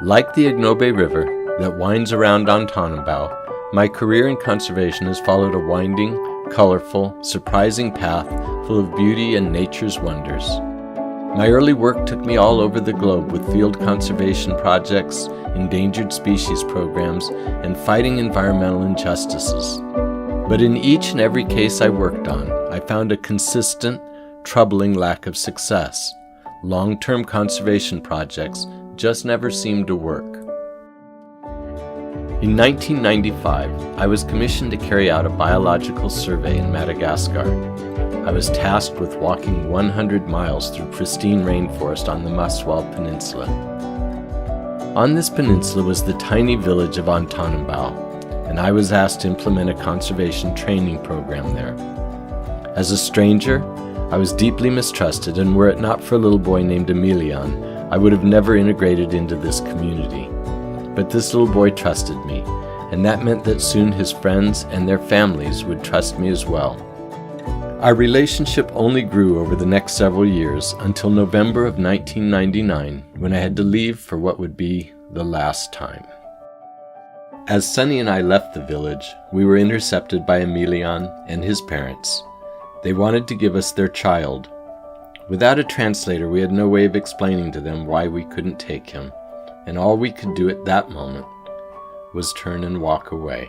Like the Ignobe River that winds around Antanabao, my career in conservation has followed a winding, colorful, surprising path full of beauty and nature's wonders. My early work took me all over the globe with field conservation projects, endangered species programs, and fighting environmental injustices. But in each and every case I worked on, I found a consistent, troubling lack of success. Long-term conservation projects just never seemed to work. In 1995, I was commissioned to carry out a biological survey in Madagascar. I was tasked with walking 100 miles through pristine rainforest on the Maswal Peninsula. On this peninsula was the tiny village of Antanabao, and I was asked to implement a conservation training program there. As a stranger, I was deeply mistrusted, and were it not for a little boy named Emilian, I would have never integrated into this community. But this little boy trusted me, and that meant that soon his friends and their families would trust me as well. Our relationship only grew over the next several years until November of 1999, when I had to leave for what would be the last time. As Sunny and I left the village, we were intercepted by Emilian and his parents. They wanted to give us their child. Without a translator, we had no way of explaining to them why we couldn't take him, and all we could do at that moment was turn and walk away.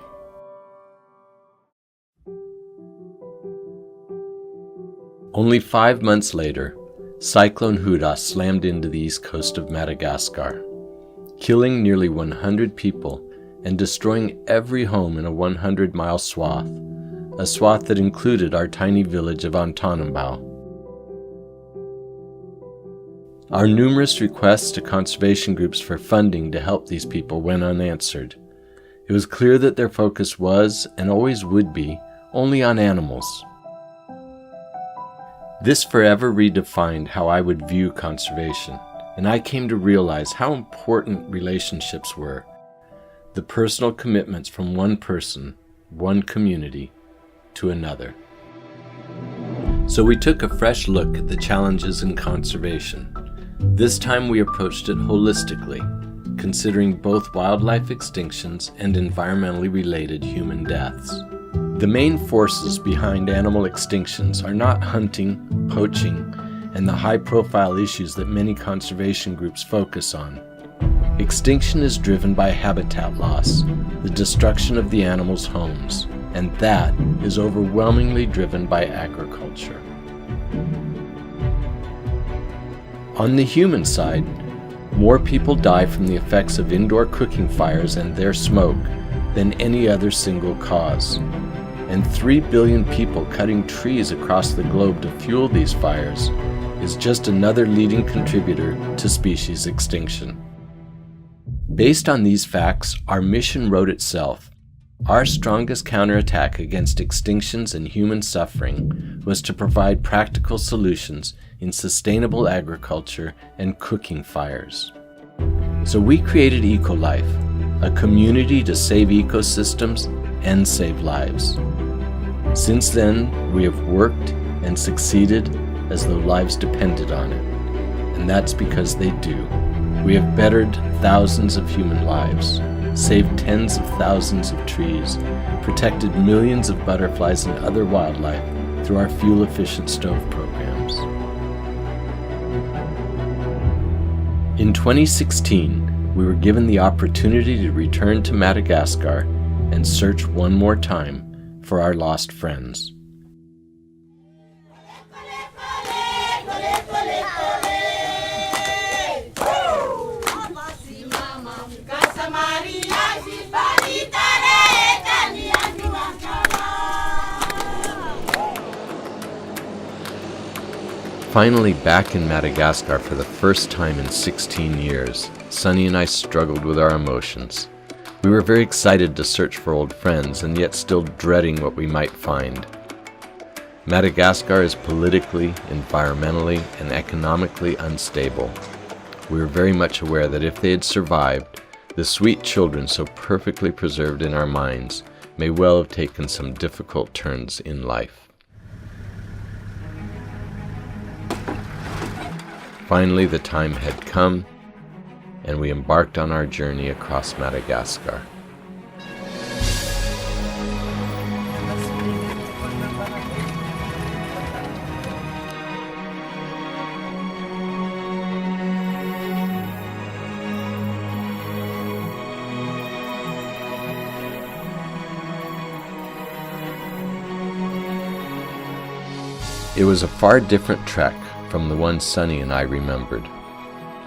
Only 5 months later, Cyclone Huda slammed into the east coast of Madagascar, killing nearly 100 people and destroying every home in a 100-mile swath, a swath that included our tiny village of Antanabao. Our numerous requests to conservation groups for funding to help these people went unanswered. It was clear that their focus was, and always would be, only on animals. This forever redefined how I would view conservation, and I came to realize how important relationships were, the personal commitments from one person, one community, to another. So we took a fresh look at the challenges in conservation. This time we approached it holistically, considering both wildlife extinctions and environmentally related human deaths. The main forces behind animal extinctions are not hunting, poaching, and the high-profile issues that many conservation groups focus on. Extinction is driven by habitat loss, the destruction of the animals' homes, and that is overwhelmingly driven by agriculture. On the human side, more people die from the effects of indoor cooking fires and their smoke than any other single cause. And 3 billion people cutting trees across the globe to fuel these fires is just another leading contributor to species extinction. Based on these facts, our mission wrote itself. Our strongest counterattack against extinctions and human suffering was to provide practical solutions in sustainable agriculture and cooking fires. So we created ECOLIFE, a community to save ecosystems and save lives. Since then, we have worked and succeeded as though lives depended on it. And that's because they do. We have bettered thousands of human lives, saved tens of thousands of trees, protected millions of butterflies and other wildlife through our fuel-efficient stove programs. In 2016, we were given the opportunity to return to Madagascar and search one more time for our lost friends. Finally back in Madagascar for the first time in 16 years, Sunny and I struggled with our emotions. We were very excited to search for old friends and yet still dreading what we might find. Madagascar is politically, environmentally, and economically unstable. We were very much aware that if they had survived, the sweet children so perfectly preserved in our minds may well have taken some difficult turns in life. Finally, the time had come, and we embarked on our journey across Madagascar. It was a far different trek from the one Sunny and I remembered.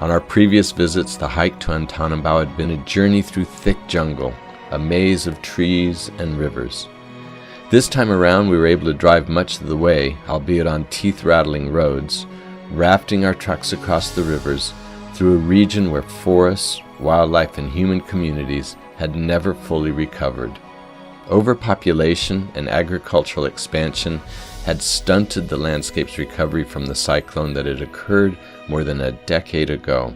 On our previous visits, the hike to Antanabao had been a journey through thick jungle, a maze of trees and rivers. This time around, we were able to drive much of the way, albeit on teeth-rattling roads, rafting our trucks across the rivers through a region where forests, wildlife, and human communities had never fully recovered. Overpopulation and agricultural expansion had stunted the landscape's recovery from the cyclone that had occurred more than a decade ago.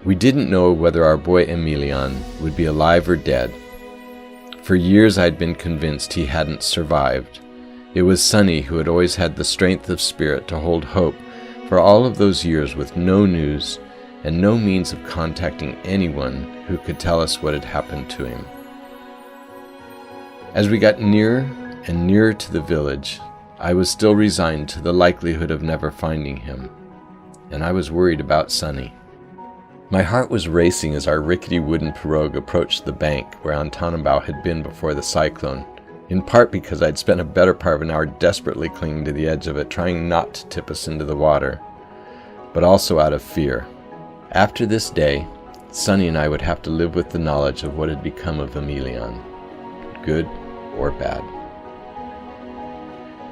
We didn't know whether our boy Emilian would be alive or dead. For years I'd been convinced he hadn't survived. It was Sunny who had always had the strength of spirit to hold hope for all of those years with no news and no means of contacting anyone who could tell us what had happened to him. As we got nearer and nearer to the village, I was still resigned to the likelihood of never finding him, and I was worried about Sunny. My heart was racing as our rickety wooden pirogue approached the bank where Antanabao had been before the cyclone, in part because I'd spent a better part of an hour desperately clinging to the edge of it, trying not to tip us into the water, but also out of fear. After this day, Sunny and I would have to live with the knowledge of what had become of Emilian, good or bad.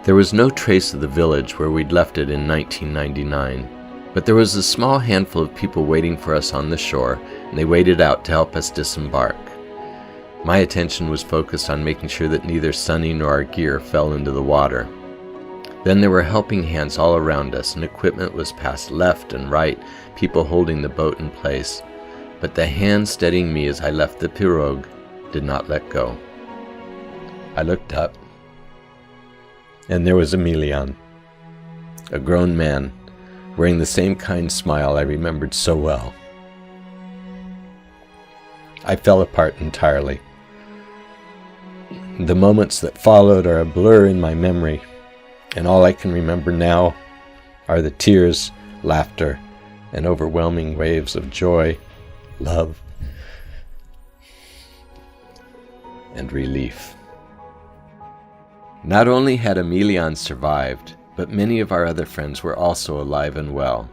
There was no trace of the village where we'd left it in 1999, but there was a small handful of people waiting for us on the shore, and they waded out to help us disembark. My attention was focused on making sure that neither Sunny nor our gear fell into the water. Then there were helping hands all around us, and equipment was passed left and right, people holding the boat in place. But the hand steadying me as I left the pirogue did not let go. I looked up, and there was Emilian, a grown man, wearing the same kind smile I remembered so well. I fell apart entirely. The moments that followed are a blur in my memory, and all I can remember now are the tears, laughter, and overwhelming waves of joy, love, and relief. Not only had Emilian survived, but many of our other friends were also alive and well.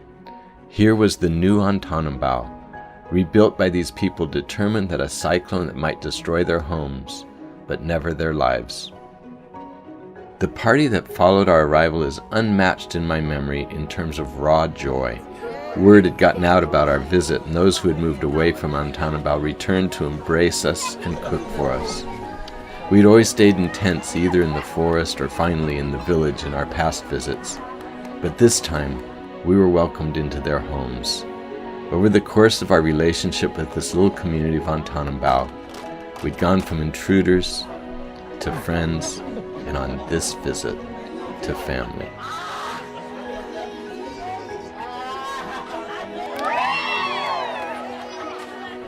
Here was the new Antanabao, rebuilt by these people determined that a cyclone that might destroy their homes, but never their lives. The party that followed our arrival is unmatched in my memory in terms of raw joy. Word had gotten out about our visit, and those who had moved away from Antanabao returned to embrace us and cook for us. We'd always stayed in tents either in the forest or finally in the village in our past visits, but this time we were welcomed into their homes. Over the course of our relationship with this little community of Antanabao, we'd gone from intruders to friends, and on this visit to family.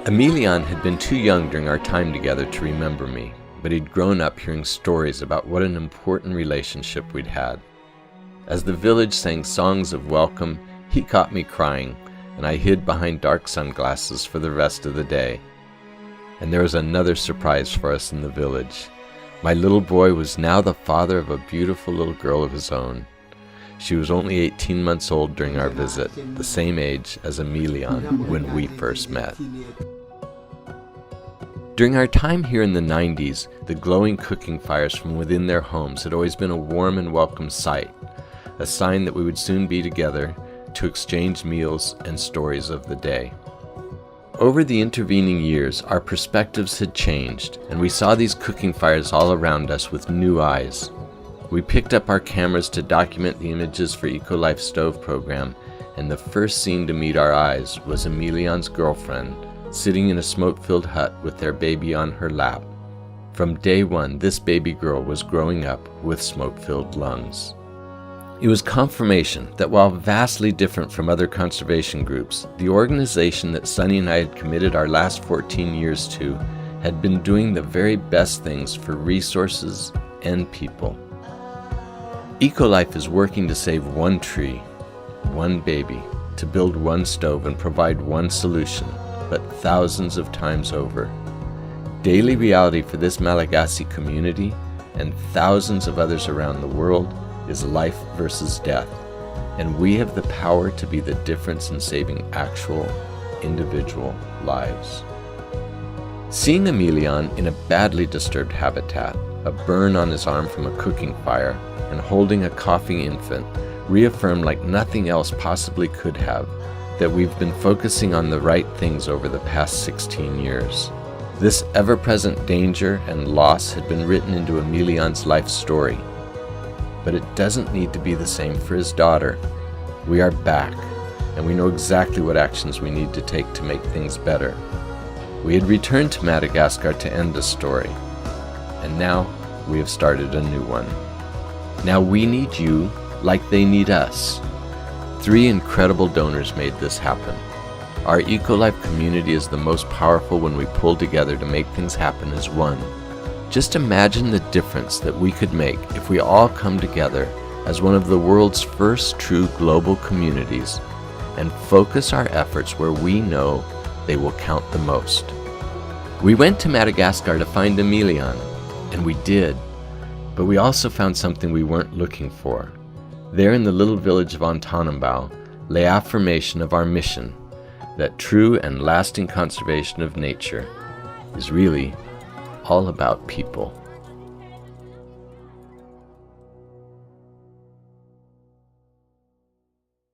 Emilian had been too young during our time together to remember me, but he'd grown up hearing stories about what an important relationship we'd had. As the village sang songs of welcome, he caught me crying, and I hid behind dark sunglasses for the rest of the day. And there was another surprise for us in the village. My little boy was now the father of a beautiful little girl of his own. She was only 18 months old during our visit, the same age as Emilian when we first met. During our time here in the 90s, the glowing cooking fires from within their homes had always been a warm and welcome sight, a sign that we would soon be together to exchange meals and stories of the day. Over the intervening years, our perspectives had changed, and we saw these cooking fires all around us with new eyes. We picked up our cameras to document the images for ECOLIFE stove program, and the first scene to meet our eyes was Emilian's girlfriend, sitting in a smoke-filled hut with their baby on her lap. From day one, this baby girl was growing up with smoke-filled lungs. It was confirmation that while vastly different from other conservation groups, the organization that Sunny and I had committed our last 14 years to had been doing the very best things for resources and people. ECOLIFE is working to save one tree, one baby, to build one stove and provide one solution, but thousands of times over. Daily reality for this Malagasy community and thousands of others around the world is life versus death, and we have the power to be the difference in saving actual, individual lives. Seeing Emilian in a badly disturbed habitat, a burn on his arm from a cooking fire, and holding a coughing infant reaffirmed like nothing else possibly could have that we've been focusing on the right things over the past 16 years. This ever-present danger and loss had been written into Emilian's life story. But it doesn't need to be the same for his daughter. We are back, and we know exactly what actions we need to take to make things better. We had returned to Madagascar to end a story, and now we have started a new one. Now we need you like they need us. 3 incredible donors made this happen. Our ECOLIFE community is the most powerful when we pull together to make things happen as one. Just imagine the difference that we could make if we all come together as one of the world's first true global communities and focus our efforts where we know they will count the most. We went to Madagascar to find Emilian, and we did, but we also found something we weren't looking for. There in the little village of Antanambao lay affirmation of our mission that true and lasting conservation of nature is really all about people.